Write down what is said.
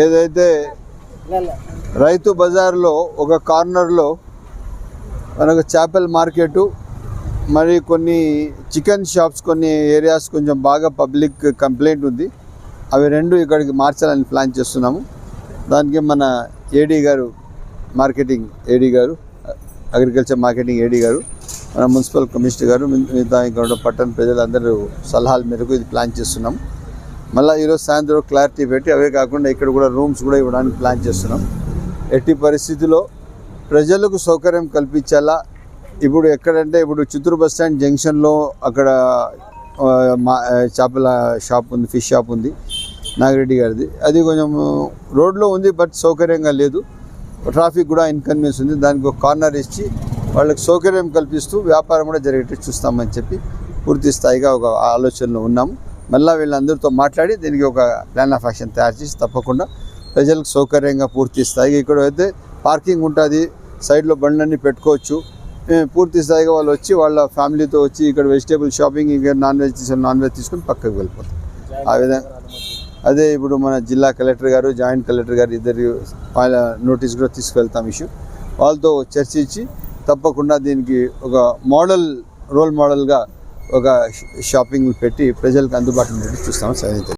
ఏదైతే రైతు బజార్లో ఒక కార్నర్లో మనకు చేపల మార్కెటు మరి కొన్ని చికెన్ షాప్స్ కొన్ని ఏరియాస్ కొంచెం బాగా పబ్లిక్ కంప్లైంట్ ఉంది. అవి రెండు ఇక్కడికి మార్చాలని ప్లాన్ చేస్తున్నాము. దానికి మన ఏడీ గారు మార్కెటింగ్ ఏడీ గారు అగ్రికల్చర్ మార్కెటింగ్ ఏడీ గారు మన మున్సిపల్ కమిషనర్ గారు మిగతా ఇక్కడ పట్టణ ప్రజలందరూ సలహాల మేరకు ఇది ప్లాన్ చేస్తున్నాం. మళ్ళీ ఈరోజు సాయంత్రం క్లారిటీ పెట్టి అవే కాకుండా ఇక్కడ కూడా రూమ్స్ కూడా ఇవ్వడానికి ప్లాన్ చేస్తున్నాం. ఎట్టి పరిస్థితిలో ప్రజలకు సౌకర్యం కల్పించాలా. ఇప్పుడు ఎక్కడంటే ఇప్పుడు చిత్తూరు బస్ స్టాండ్ జంక్షన్లో అక్కడ చేపల షాప్ ఉంది, ఫిష్ షాప్ ఉంది నాగిరెడ్డి గారిది. అది కొంచెం రోడ్లో ఉంది, బట్ సౌకర్యంగా లేదు. ట్రాఫిక్ కూడా ఇన్కన్వీనియన్స్ ఉంది. దానికి ఒక కార్నర్ ఇచ్చి వాళ్ళకి సౌకర్యం కల్పిస్తూ వ్యాపారం కూడా జరిగేటట్టు చూస్తామని చెప్పి పూర్తి స్థాయిగా ఒక ఆలోచనలో ఉన్నాము. మళ్ళీ వీళ్ళందరితో మాట్లాడి దీనికి ఒక ప్లాన్ ఆఫ్ యాక్షన్ తయారు చేసి తప్పకుండా ప్రజలకు సౌకర్యంగా పూర్తి స్థాయిగా ఇక్కడ అయితే పార్కింగ్ ఉంటుంది, సైడ్లో బండ్లన్నీ పెట్టుకోవచ్చు. పూర్తి స్థాయిగా వాళ్ళు వచ్చి వాళ్ళ ఫ్యామిలీతో వచ్చి ఇక్కడ వెజిటేబుల్ షాపింగ్, ఇంకా నాన్ వెజ్ తీసుకొని పక్కకు వెళ్ళిపోతారు. ఆ విధంగా అదే ఇప్పుడు మన జిల్లా కలెక్టర్ గారు, జాయింట్ కలెక్టర్ గారు ఇద్దరు వాళ్ళ నోటీస్ కూడా తీసుకువెళ్తాం ఇష్యూ. వాళ్ళతో చర్చించి తప్పకుండా దీనికి ఒక రోల్ మోడల్గా ఒక షాపింగ్ పెట్టి ప్రజలకు అందుబాటులో చూస్తాము.